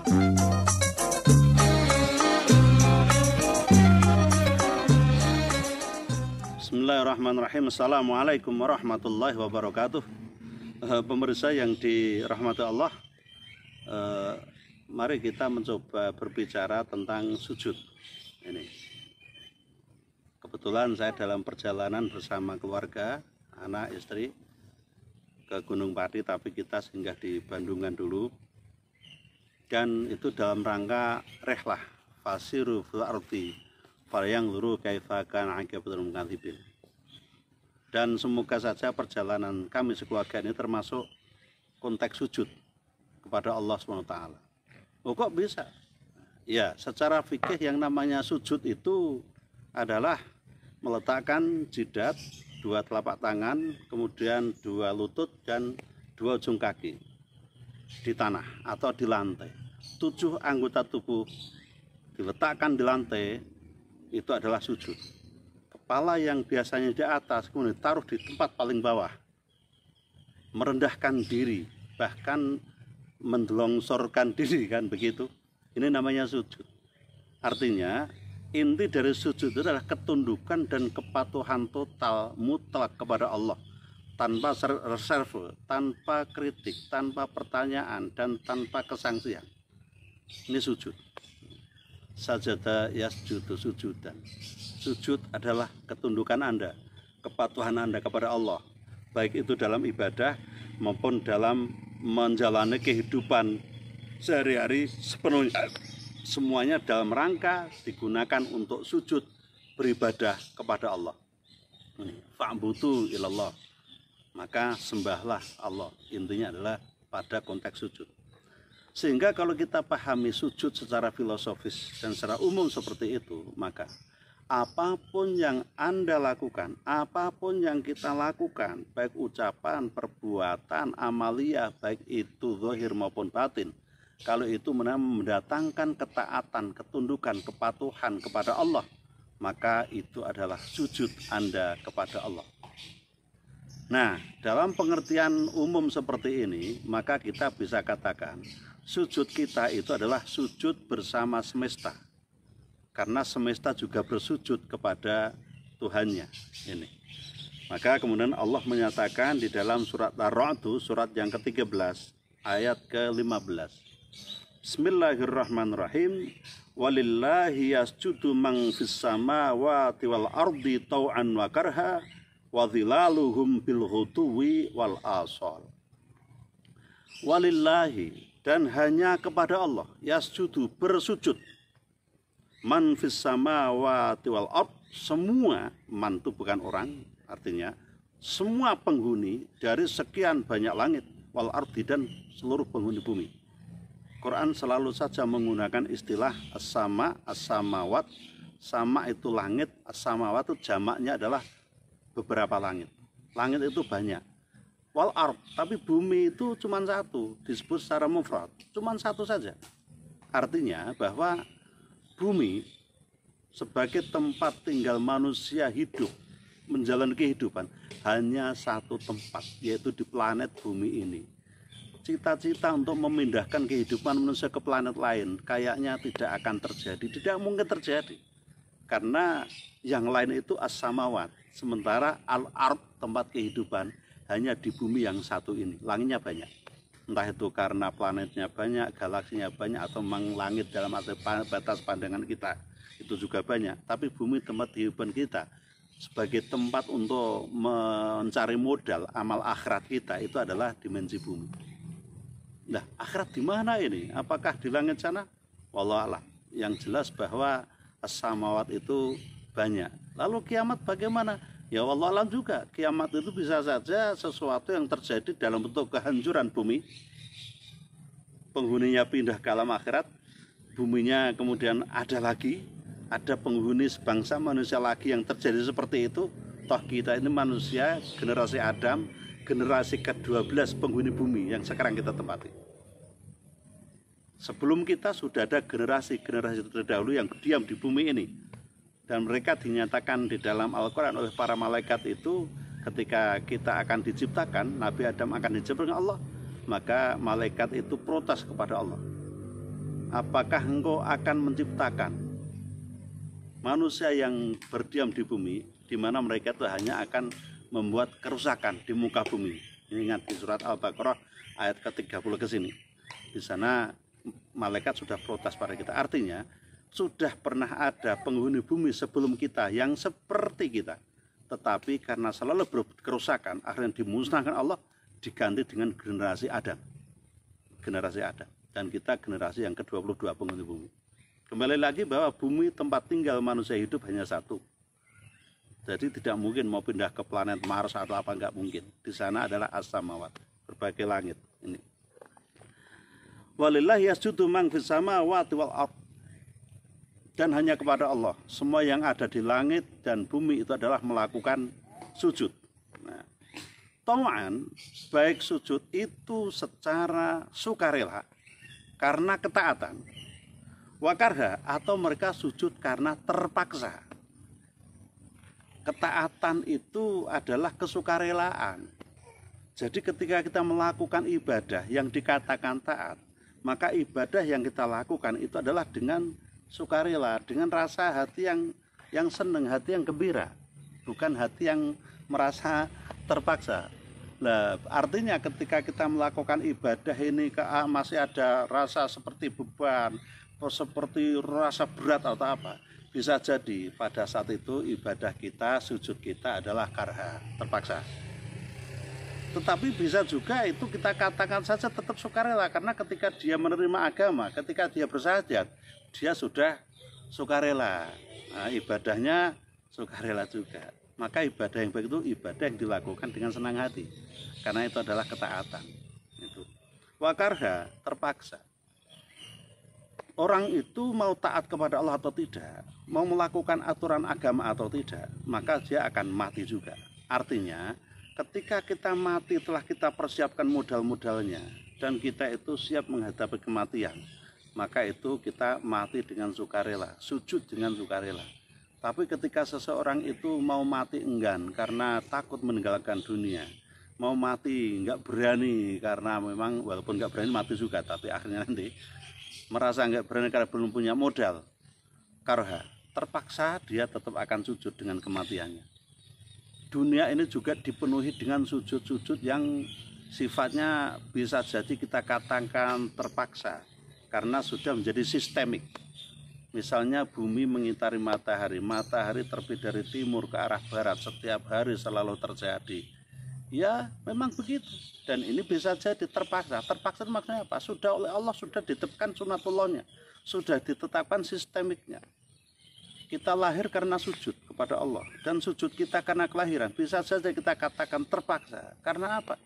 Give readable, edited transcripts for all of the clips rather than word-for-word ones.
Bismillahirrahmanirrahim. Assalamualaikum warahmatullahi wabarakatuh. Pemirsa yang dirahmati Allah, mari kita mencoba berbicara tentang sujud. Ini kebetulan saya dalam perjalanan bersama keluarga, anak, istri ke Gunung Pati, tapi kita singgah di Bandungan dulu. Dan itu dalam rangka rehlah fasiru fil ardi falyanzuru kaifa kana aqibatul mukadzibin. Dan semoga saja perjalanan kami sekeluarga ini termasuk konteks sujud kepada Allah SWT. Oh, kok bisa? Ya, secara fikih yang namanya sujud itu adalah meletakkan jidat, dua telapak tangan, kemudian dua lutut dan dua ujung kaki di tanah atau di lantai. 7 anggota tubuh diletakkan di lantai, itu adalah sujud. Kepala yang biasanya di atas kemudian ditaruh di tempat paling bawah, merendahkan diri, bahkan mendelongsorkan diri, kan begitu. Ini namanya sujud. Artinya inti dari sujud itu adalah ketundukan dan kepatuhan total mutlak kepada Allah, tanpa reserve, tanpa kritik, tanpa pertanyaan, dan tanpa kesangsian. Ini sujud. Sajada yasjudu sujudan. Sujud adalah ketundukan Anda, kepatuhan Anda kepada Allah, baik itu dalam ibadah maupun dalam menjalani kehidupan sehari-hari sepenuhnya. Semuanya dalam rangka digunakan untuk sujud, beribadah kepada Allah. Fa'budu ilallah, maka sembahlah Allah. Intinya adalah pada konteks sujud. Sehingga kalau kita pahami sujud secara filosofis dan secara umum seperti itu, maka apapun yang Anda lakukan, apapun yang kita lakukan, baik ucapan, perbuatan, amaliyah, baik itu zahir maupun batin, kalau itu mendatangkan ketaatan, ketundukan, kepatuhan kepada Allah, maka itu adalah sujud Anda kepada Allah. Nah, dalam pengertian umum seperti ini, maka kita bisa katakan sujud kita itu adalah sujud bersama semesta, karena semesta juga bersujud kepada Tuhannya. Ini. Maka kemudian Allah menyatakan di dalam surat Ar-Ra'd, surat yang ke-13, ayat ke-15. Bismillahirrahmanirrahim. Walillahi yasjudu man fis samawati wal ardi tau'an wa karha wa dhilaluhum bil ghuduwi wal asal. Walillahi, dan hanya kepada Allah, yasjudu, bersujud, man fis samawati wal ard, semua, man itu bukan orang, artinya semua penghuni dari sekian banyak langit, wal ardi, dan seluruh penghuni bumi. Quran selalu saja menggunakan istilah as-sama, as-samawat. Sama itu langit, as-samawat itu jamaknya adalah beberapa langit. Langit itu banyak. Wal ard, tapi bumi itu cuma satu, disebut secara mufrad, cuma satu saja. Artinya bahwa bumi sebagai tempat tinggal manusia hidup, menjalani kehidupan, hanya satu tempat, yaitu di planet bumi ini. Cita-cita untuk memindahkan kehidupan manusia ke planet lain kayaknya tidak akan terjadi, tidak mungkin terjadi. Karena yang lain itu as-samawat, sementara al-ard, tempat kehidupan, hanya di bumi yang satu ini. Langitnya banyak, entah itu karena planetnya banyak, galaksinya banyak, atau memang langit dalam arti batas pandangan kita itu juga banyak. Tapi bumi tempat kehidupan kita, sebagai tempat untuk mencari modal amal akhirat kita, itu adalah dimensi bumi. Nah, akhirat di mana ini? Apakah di langit sana? Wallahu a'lam. Yang jelas bahwa as-samawat itu banyak. Lalu kiamat bagaimana? Ya wallahu a'lam juga. Kiamat itu bisa saja sesuatu yang terjadi dalam bentuk kehancuran bumi. Penghuninya pindah ke alam akhirat, buminya kemudian ada lagi, ada penghuni sebangsa manusia lagi yang terjadi seperti itu. Toh kita ini manusia, generasi Adam, generasi ke-12 penghuni bumi yang sekarang kita tempati. Sebelum kita sudah ada generasi-generasi terdahulu yang diam di bumi ini. Dan mereka dinyatakan di dalam Al-Quran oleh para malaikat itu, ketika kita akan diciptakan, Nabi Adam akan diciptakan Allah, maka malaikat itu protes kepada Allah. apakah engkau akan menciptakan manusia yang berdiam di bumi, di mana mereka itu hanya akan membuat kerusakan di muka bumi. Ingat di surat Al-Baqarah ayat ke-30 ke sini. Di sana malaikat sudah protes pada kita. Artinya sudah pernah ada penghuni bumi sebelum kita yang seperti kita, tetapi karena selalu berkerusakan akhirnya dimusnahkan Allah, diganti dengan generasi Adam. Generasi Adam. Dan kita generasi yang ke-22 penghuni bumi. Kembali lagi bahwa bumi tempat tinggal manusia hidup hanya satu. Jadi tidak mungkin mau pindah ke planet Mars atau apa, enggak mungkin. Di sana adalah as-samawat, berbagai langit ini. Walillahi yasjudu man fis samawati wal ardh. Dan hanya kepada Allah semua yang ada di langit dan bumi itu adalah melakukan sujud. Nah, tau'an, baik sujud itu secara sukarela karena ketaatan, wakarha atau mereka sujud karena terpaksa. Ketaatan itu adalah kesukarelaan. Jadi ketika kita melakukan ibadah yang dikatakan taat, maka ibadah yang kita lakukan itu adalah dengan sukarela, dengan rasa hati yang senang, hati yang gembira, bukan hati yang merasa terpaksa. Nah, artinya ketika kita melakukan ibadah ini masih ada rasa seperti beban, seperti rasa berat atau apa, bisa jadi pada saat itu ibadah kita, sujud kita adalah karha, terpaksa. Tetapi bisa juga itu kita katakan saja tetap sukarela, karena ketika dia menerima agama, ketika dia bersajat, dia sudah sukarela. Nah, ibadahnya sukarela juga. Maka ibadah yang baik itu ibadah yang dilakukan dengan senang hati, karena itu adalah ketaatan. Itu wakarha, terpaksa. Orang itu mau taat kepada Allah atau tidak, mau melakukan aturan agama atau tidak, maka dia akan mati juga. Artinya ketika kita mati telah kita persiapkan modal-modalnya dan kita itu siap menghadapi kematian, maka itu kita mati dengan sukarela, sujud dengan sukarela. Tapi ketika seseorang itu mau mati enggan karena takut meninggalkan dunia, mau mati enggak berani karena memang walaupun enggak berani mati juga, tapi akhirnya nanti merasa enggak berani karena belum punya modal, karha, terpaksa dia tetap akan sujud dengan kematiannya. Dunia ini juga dipenuhi dengan sujud-sujud yang sifatnya bisa jadi kita katakan terpaksa karena sudah menjadi sistemik. Misalnya bumi mengitari matahari, matahari terbit dari timur ke arah barat setiap hari selalu terjadi. Ya memang begitu, dan ini bisa jadi terpaksa. Terpaksa maksudnya apa? Sudah oleh Allah sudah ditetapkan sunatullahnya, sudah ditetapkan sistemiknya. Kita lahir karena sujud kepada Allah, dan sujud kita karena kelahiran. Bisa saja kita katakan terpaksa. Karena apa?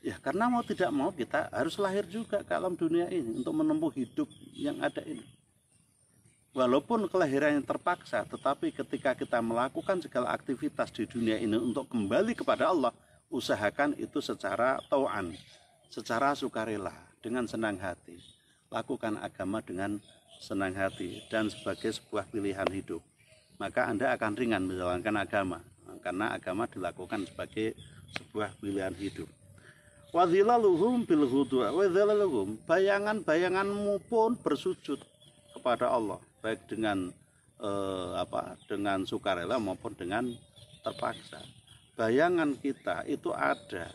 Ya karena mau tidak mau kita harus lahir juga ke alam dunia ini untuk menempuh hidup yang ada ini. Walaupun kelahiran yang terpaksa, tetapi ketika kita melakukan segala aktivitas di dunia ini untuk kembali kepada Allah, usahakan itu secara tau'an, secara sukarela, dengan senang hati. Lakukan agama dengan senang hati dan sebagai sebuah pilihan hidup. Maka Anda akan ringan menjalankan agama, karena agama dilakukan sebagai sebuah pilihan hidup. Wadhilaluhum bil hudu' wadhilaluhum, bayangan-bayanganmu pun bersujud kepada Allah, baik dengan dengan sukarela maupun dengan terpaksa. Bayangan kita itu ada,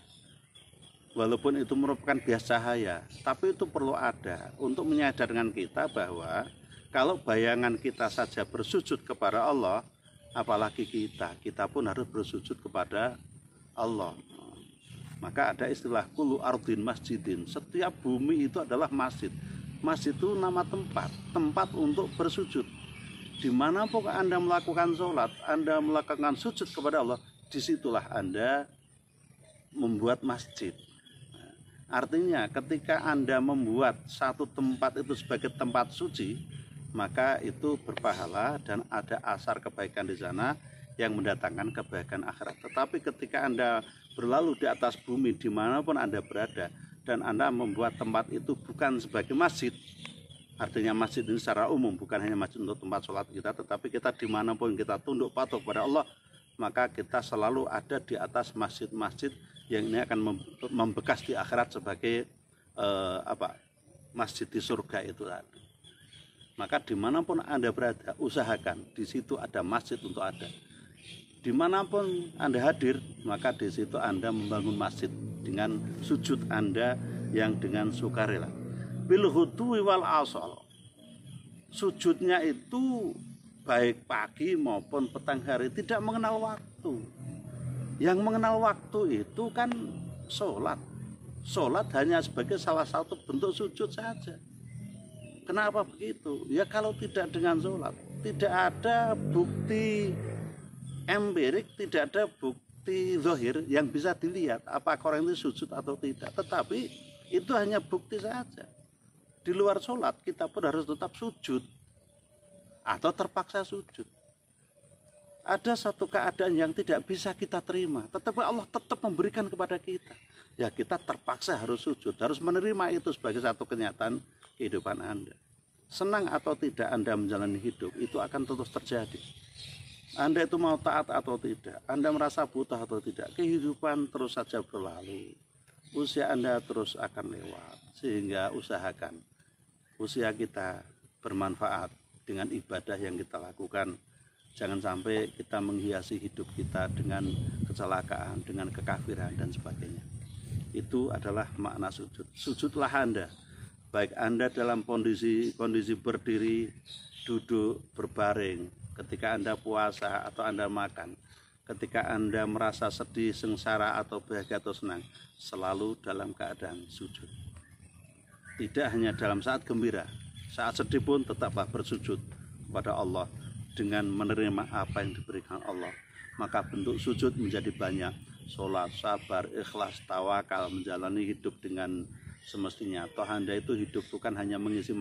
walaupun itu merupakan bias cahaya, tapi itu perlu ada untuk menyadarkan kita bahwa kalau bayangan kita saja bersujud kepada Allah, apalagi kita pun harus bersujud kepada Allah. Maka ada istilah kullu ardin masjidin, setiap bumi itu adalah masjid. Masjid itu nama tempat untuk bersujud. Dimanapun Anda melakukan sholat, Anda melakukan sujud kepada Allah, disitulah Anda membuat masjid. Artinya ketika Anda membuat satu tempat itu sebagai tempat suci, maka itu berpahala dan ada asar kebaikan di sana yang mendatangkan kebaikan akhirat. Tetapi ketika Anda berlalu di atas bumi dimanapun Anda berada dan Anda membuat tempat itu bukan sebagai masjid, artinya masjid ini secara umum bukan hanya masjid untuk tempat sholat kita, tetapi kita dimanapun kita tunduk patuh kepada Allah, maka kita selalu ada di atas masjid-masjid yang ini akan membekas di akhirat sebagai masjid di surga itu ada. Maka dimanapun Anda berada, usahakan di situ ada masjid untuk ada. Dimanapun Anda hadir, maka di situ Anda membangun masjid dengan sujud Anda yang dengan sukarela. Bil ghudwi wal asal. Sujudnya itu baik pagi maupun petang hari, tidak mengenal waktu. Yang mengenal waktu itu kan sholat. Sholat hanya sebagai salah satu bentuk sujud saja. Kenapa begitu? Ya kalau tidak dengan sholat, tidak ada bukti empirik, tidak ada bukti zahir yang bisa dilihat apakah orang itu sujud atau tidak. Tetapi itu hanya bukti saja. Di luar sholat kita pun harus tetap sujud atau terpaksa sujud. Ada satu keadaan yang tidak bisa kita terima, tetapi Allah tetap memberikan kepada kita. Ya kita terpaksa harus sujud, harus menerima itu sebagai satu kenyataan kehidupan Anda. Senang atau tidak Anda menjalani hidup, itu akan terus terjadi. Anda itu mau taat atau tidak, Anda merasa buta atau tidak, kehidupan terus saja berlalu. Usia Anda terus akan lewat, sehingga usahakan usia kita bermanfaat dengan ibadah yang kita lakukan. Jangan sampai kita menghiasi hidup kita dengan kecelakaan, dengan kekafiran dan sebagainya. Itu adalah makna sujud. Sujudlah Anda, baik Anda dalam kondisi berdiri, duduk, berbaring, ketika Anda puasa atau Anda makan, ketika Anda merasa sedih, sengsara atau bahagia atau senang, selalu dalam keadaan sujud. Tidak hanya dalam saat gembira, saat sedih pun tetaplah bersujud kepada Allah dengan menerima apa yang diberikan Allah. Maka bentuk sujud menjadi banyak. Sholat, sabar, ikhlas, tawakal, menjalani hidup dengan semestinya. Toh Anda itu hidup bukan hanya mengisi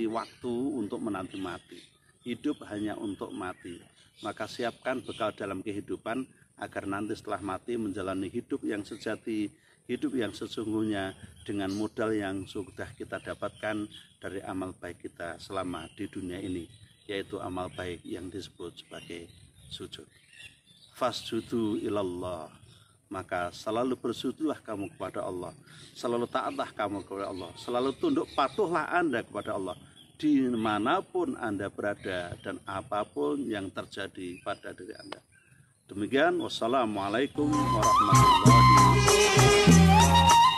waktu untuk menanti mati. Hidup hanya untuk mati. Maka siapkan bekal dalam kehidupan agar nanti setelah mati menjalani hidup yang sejati, hidup yang sesungguhnya dengan modal yang sudah kita dapatkan dari amal baik kita selama di dunia ini, yaitu amal baik yang disebut sebagai sujud. Fasjudu ilallah, maka selalu bersujudlah kamu kepada Allah, selalu taatlah kamu kepada Allah, selalu tunduk patuhlah Anda kepada Allah dimanapun Anda berada dan apapun yang terjadi pada diri Anda. Demikian, wassalamualaikum warahmatullahi wabarakatuh.